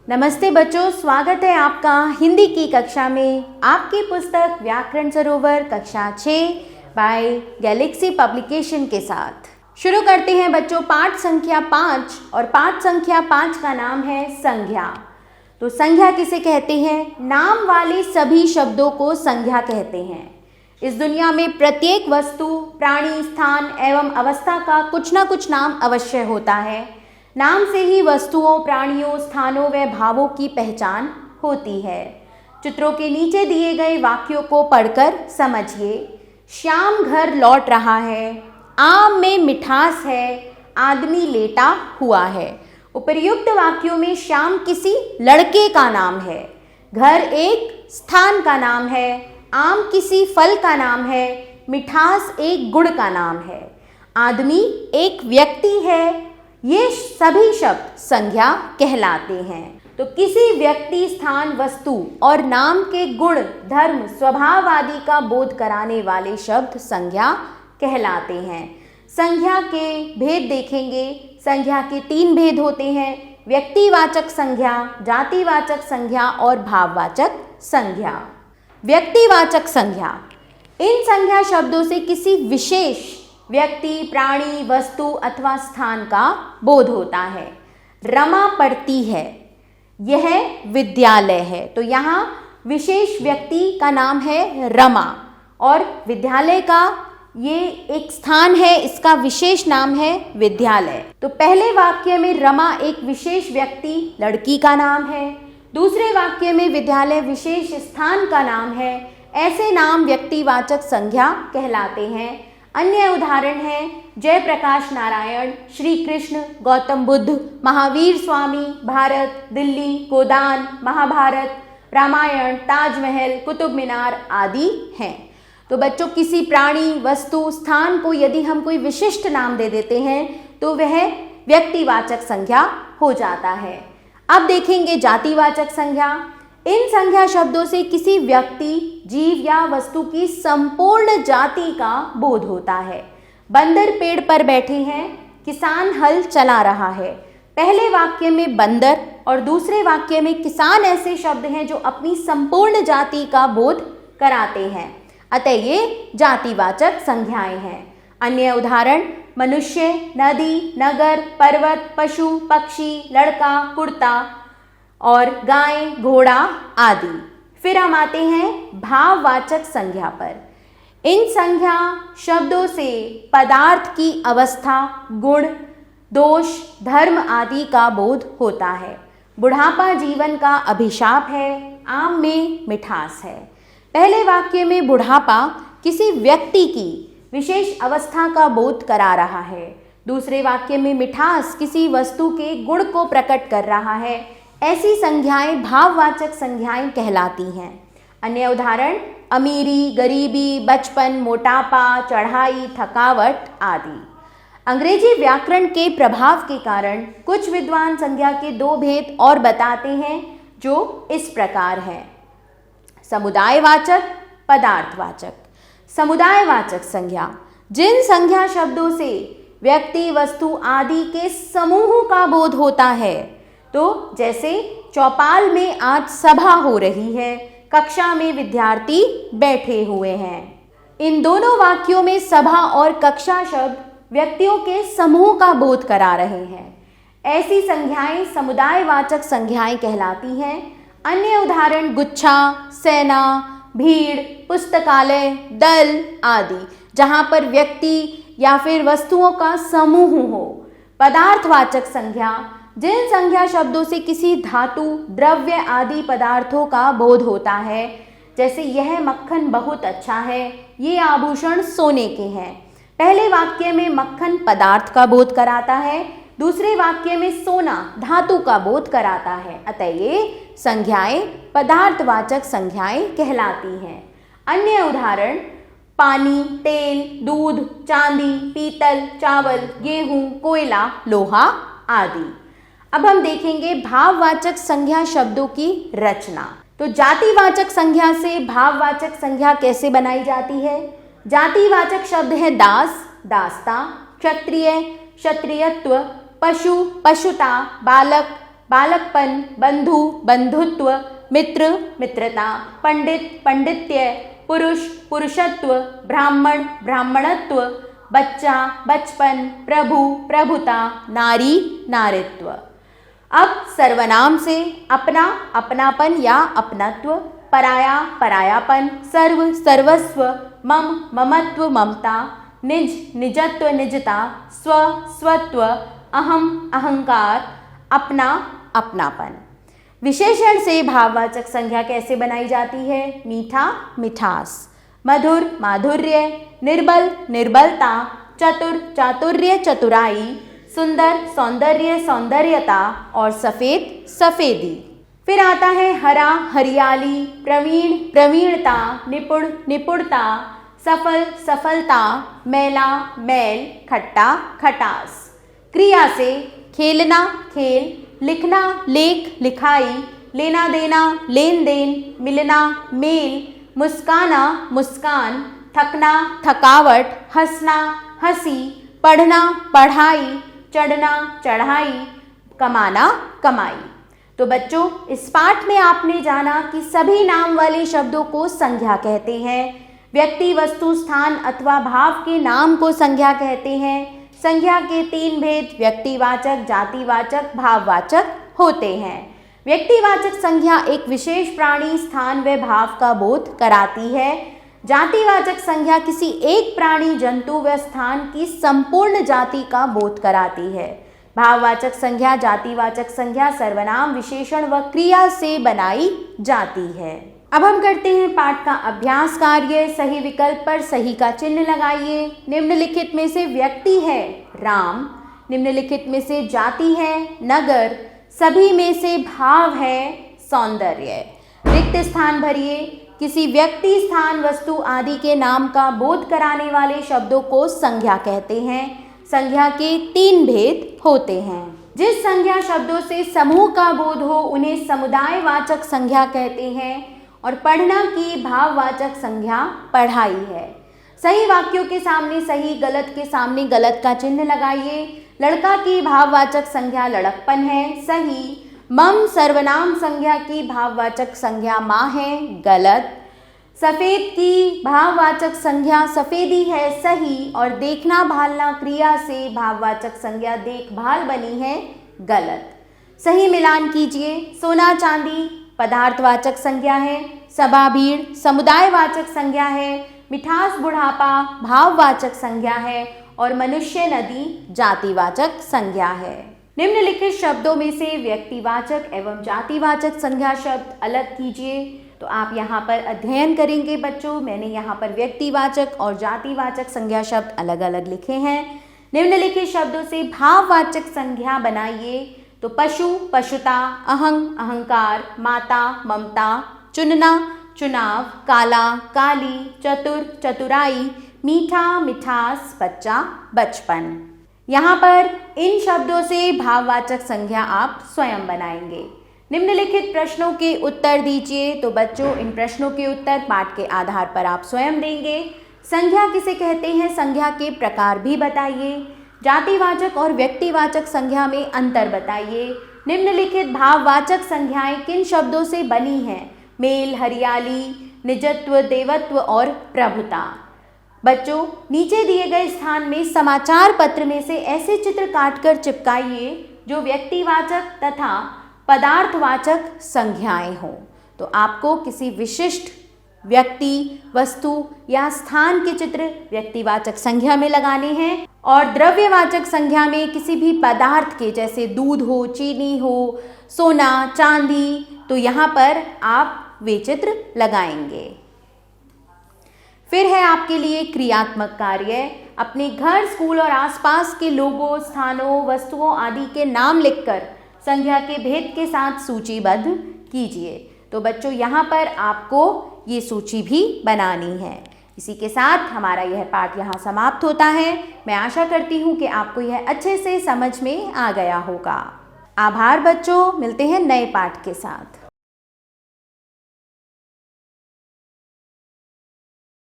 नमस्ते बच्चों, स्वागत है आपका हिंदी की कक्षा में आपकी पुस्तक व्याकरण सरोवर कक्षा 6 बाय गैलेक्सी पब्लिकेशन के साथ। शुरू करते हैं बच्चों पाठ संख्या 5 और पाठ संख्या 5 का नाम है संज्ञा। तो संज्ञा किसे कहते हैं? नाम वाले सभी शब्दों को संज्ञा कहते हैं। इस दुनिया में प्रत्येक वस्तु, प्राणी, स्थान एवं अवस्था का कुछ ना कुछ नाम अवश्य होता है। नाम से ही वस्तुओं, प्राणियों, स्थानों व भावों की पहचान होती है। चित्रों के नीचे दिए गए वाक्यों को पढ़कर समझिए। श्याम घर लौट रहा है, आम में मिठास है, आदमी लेटा हुआ है। उपर्युक्त वाक्यों में श्याम किसी लड़के का नाम है, घर एक स्थान का नाम है, आम किसी फल का नाम है, मिठास एक गुण का नाम है, आदमी एक व्यक्ति है। ये सभी शब्द संज्ञा कहलाते हैं। तो किसी व्यक्ति, स्थान, वस्तु और नाम के गुण, धर्म, स्वभाव आदि का बोध कराने वाले शब्द संज्ञा कहलाते हैं। संज्ञा के भेद देखेंगे। संज्ञा के 3 भेद होते हैं: व्यक्तिवाचक संज्ञा, जातिवाचक संज्ञा और भाववाचक संज्ञा। व्यक्तिवाचक संज्ञा, इन संज्ञा शब्दों से किसी विशेष व्यक्ति, प्राणी, वस्तु अथवा स्थान का बोध होता है। रमा पढ़ती है, यह विद्यालय है। तो यहाँ विशेष व्यक्ति का नाम है रमा और विद्यालय का ये एक स्थान है, इसका विशेष नाम है विद्यालय। तो पहले वाक्य में रमा एक विशेष व्यक्ति, लड़की का नाम है। दूसरे वाक्य में विद्यालय विशेष स्थान का नाम है। ऐसे नाम व्यक्तिवाचक संज्ञा कहलाते हैं। अन्य उदाहरण हैं जयप्रकाश नारायण, श्री कृष्ण, गौतम बुद्ध, महावीर स्वामी, भारत, दिल्ली, गोदान, महाभारत, रामायण, ताजमहल, कुतुब मीनार आदि हैं। तो बच्चों किसी प्राणी, वस्तु, स्थान को यदि हम कोई विशिष्ट नाम दे देते हैं तो वह व्यक्तिवाचक संज्ञा हो जाता है। अब देखेंगे जातिवाचक संज्ञा। इन संज्ञा शब्दों से किसी व्यक्ति, जीव या वस्तु की संपूर्ण जाति का बोध होता है। बंदर पेड़ पर बैठे हैं, किसान हल चला रहा है। पहले वाक्य में बंदर और दूसरे वाक्य में किसान ऐसे शब्द हैं जो अपनी संपूर्ण जाति का बोध कराते हैं, अतः ये जातिवाचक संज्ञाएं हैं। अन्य उदाहरण मनुष्य, नदी, नगर, पर्वत, पशु, पक्षी, लड़का, कुर्ता और गाय, घोड़ा आदि। फिर हम आते हैं भाववाचक संज्ञा पर। इन संज्ञा शब्दों से पदार्थ की अवस्था, गुण, दोष, धर्म आदि का बोध होता है। बुढ़ापा जीवन का अभिशाप है, आम में मिठास है। पहले वाक्य में बुढ़ापा किसी व्यक्ति की विशेष अवस्था का बोध करा रहा है। दूसरे वाक्य में मिठास किसी वस्तु के गुण को प्रकट कर रहा है। ऐसी संज्ञाएं भाववाचक संज्ञाएं कहलाती हैं। अन्य उदाहरण अमीरी, गरीबी, बचपन, मोटापा, चढ़ाई, थकावट आदि। अंग्रेजी व्याकरण के प्रभाव के कारण कुछ विद्वान संज्ञा के 2 भेद और बताते हैं जो इस प्रकार हैं: समुदायवाचक, पदार्थवाचक। समुदायवाचक संज्ञा, जिन संज्ञा शब्दों से व्यक्ति, वस्तु आदि के समूह का बोध होता है। तो जैसे चौपाल में आज सभा हो रही है, कक्षा में विद्यार्थी बैठे हुए हैं। इन दोनों वाक्यों में सभा और कक्षा शब्द व्यक्तियों के समूह का बोध करा रहे हैं। ऐसी संज्ञाएं समुदायवाचक संज्ञाएं कहलाती हैं। अन्य उदाहरण गुच्छा, सेना, भीड़, पुस्तकालय, दल आदि, जहां पर व्यक्ति या फिर वस्तुओं का समूह हो। पदार्थवाचक संज्ञा, जिन संज्ञा शब्दों से किसी धातु, द्रव्य आदि पदार्थों का बोध होता है। जैसे यह मक्खन बहुत अच्छा है, ये आभूषण सोने के हैं। पहले वाक्य में मक्खन पदार्थ का बोध कराता है, दूसरे वाक्य में सोना धातु का बोध कराता है, अतः ये संज्ञाएं पदार्थवाचक संज्ञाएं कहलाती हैं। अन्य उदाहरण पानी, तेल, दूध, चांदी, पीतल, चावल, गेहूं, कोयला, लोहा आदि। अब हम देखेंगे भाववाचक संज्ञा शब्दों की रचना। तो जातिवाचक संज्ञा से भाववाचक संज्ञा कैसे बनाई जाती है? जातिवाचक शब्द है दास, दासता, क्षत्रिय, क्षत्रियत्व, पशु, पशुता, बालक, बालकपन, बंधु, बंधुत्व, मित्र, मित्रता, पंडित, पांडित्य, पुरुष, पुरुषत्व, ब्राह्मण, ब्राह्मणत्व, बच्चा, बचपन, प्रभु, प्रभुता, नारी, नारित्व। अब सर्वनाम से अपना, अपनापन या अपनत्व, पराया, परायापन, सर्व, सर्वस्व, मम, ममत्व, ममता, निज, निजत्व, निजता, स्व, स्वत्व, अहम, अहंकार, अपना, अपनापन। विशेषण से भाववाचक संज्ञा कैसे बनाई जाती है? मीठा, मिठास, मधुर, माधुर्य, निर्बल, निर्बलता, चतुर, चातुर्य, चतुराई, सुंदर, सौंदर्य, सौंदर्यता और सफेद, सफेदी। फिर आता है हरा, हरियाली, प्रवीण, प्रवीणता, निपुण, निपुणता, सफल, सफलता, मैला, मैल, खट्टा, खटास। क्रिया से खेलना, खेल, लिखना, लेख, लिखाई, लेना देना, लेन देन, मिलना, मेल, मुस्काना, मुस्कान, थकना, थकावट, हंसना, हंसी, पढ़ना, पढ़ाई, चढ़ना, चढ़ाई, कमाना, कमाई। तो बच्चों, इस पाठ में आपने जाना कि सभी नाम वाले शब्दों को संज्ञा कहते हैं। व्यक्ति, वस्तु, स्थान अथवा भाव के नाम को संज्ञा कहते हैं। संज्ञा के तीन भेद व्यक्तिवाचक, जातिवाचक, भाववाचक होते हैं। व्यक्तिवाचक संज्ञा एक विशेष प्राणी, स्थान व भाव का बोध कराती है। जातिवाचक संज्ञा किसी एक प्राणी, जंतु व स्थान की संपूर्ण जाति का बोध कराती है। भाववाचक संज्ञा, जातिवाचक संज्ञा सर्वनाम, विशेषण व क्रिया से बनाई जाती है। अब हम करते हैं पाठ का अभ्यास कार्य। सही विकल्प पर सही का चिन्ह लगाइए। निम्नलिखित में से व्यक्ति है राम, निम्नलिखित में से जाति है नगर, सभी में से भाव है सौंदर्य। रिक्त स्थान भरिए। किसी व्यक्ति, स्थान, वस्तु आदि के नाम का बोध कराने वाले शब्दों को संज्ञा कहते हैं। संज्ञा के तीन भेद होते हैं। जिस संज्ञा शब्दों से समूह का बोध हो उन्हें समुदायवाचक संज्ञा कहते हैं और पढ़ना की भाववाचक संज्ञा पढ़ाई है। सही वाक्यों के सामने सही, गलत के सामने गलत का चिन्ह लगाइए। लड़का की भाववाचक संज्ञा लड़कपन है, सही। मम सर्वनाम संज्ञा की भाववाचक संज्ञा माँ है, गलत। सफ़ेद की भाववाचक संज्ञा सफ़ेदी है, सही। और देखना, भालना क्रिया से भाववाचक संज्ञा देखभाल बनी है, गलत। सही मिलान कीजिए। सोना, चांदी पदार्थवाचक संज्ञा है, सभा, भीड़ समुदायवाचक संज्ञा है, मिठास, बुढ़ापा भाववाचक संज्ञा है और मनुष्य, नदी जातिवाचक संज्ञा है। निम्नलिखित शब्दों में से व्यक्तिवाचक एवं जातिवाचक संज्ञा शब्द अलग कीजिए। तो आप यहाँ पर अध्ययन करेंगे बच्चों। मैंने यहाँ पर व्यक्तिवाचक और जातिवाचक संज्ञा शब्द अलग अलग लिखे हैं। निम्नलिखित शब्दों से भाववाचक संज्ञा बनाइए। तो पशु, पशुता, अहंग, अहंकार, माता, ममता, चुनना, चुनाव, काला, काली, चतुर, चतुराई, मीठा, मिठास, बच्चा, बचपन। यहाँ पर इन शब्दों से भाववाचक संज्ञा आप स्वयं बनाएंगे। निम्नलिखित प्रश्नों के उत्तर दीजिए। तो बच्चों, इन प्रश्नों के उत्तर पाठ के आधार पर आप स्वयं देंगे। संज्ञा किसे कहते हैं, संज्ञा के प्रकार भी बताइए। जातिवाचक और व्यक्तिवाचक संज्ञा में अंतर बताइए। निम्नलिखित भाववाचक संज्ञाएं किन शब्दों से बनी हैं? मेल, हरियाली, निजत्व, देवत्व और प्रभुता। बच्चों, नीचे दिए गए स्थान में समाचार पत्र में से ऐसे चित्र काटकर चिपकाइए जो व्यक्तिवाचक तथा पदार्थवाचक संज्ञाएं हों। तो आपको किसी विशिष्ट व्यक्ति, वस्तु या स्थान के चित्र व्यक्तिवाचक संज्ञा में लगाने हैं और द्रव्यवाचक संज्ञा में किसी भी पदार्थ के, जैसे दूध हो, चीनी हो, सोना, चांदी, तो यहाँ पर आप वे चित्र लगाएंगे। फिर है आपके लिए क्रियात्मक कार्य। अपने घर, स्कूल और आसपास के लोगों, स्थानों, वस्तुओं आदि के नाम लिखकर संज्ञा के भेद के साथ सूचीबद्ध कीजिए। तो बच्चों, यहाँ पर आपको ये सूची भी बनानी है। इसी के साथ हमारा यह पाठ यहाँ समाप्त होता है। मैं आशा करती हूँ कि आपको यह अच्छे से समझ में आ गया होगा। आभार बच्चों, मिलते हैं नए पाठ के साथ।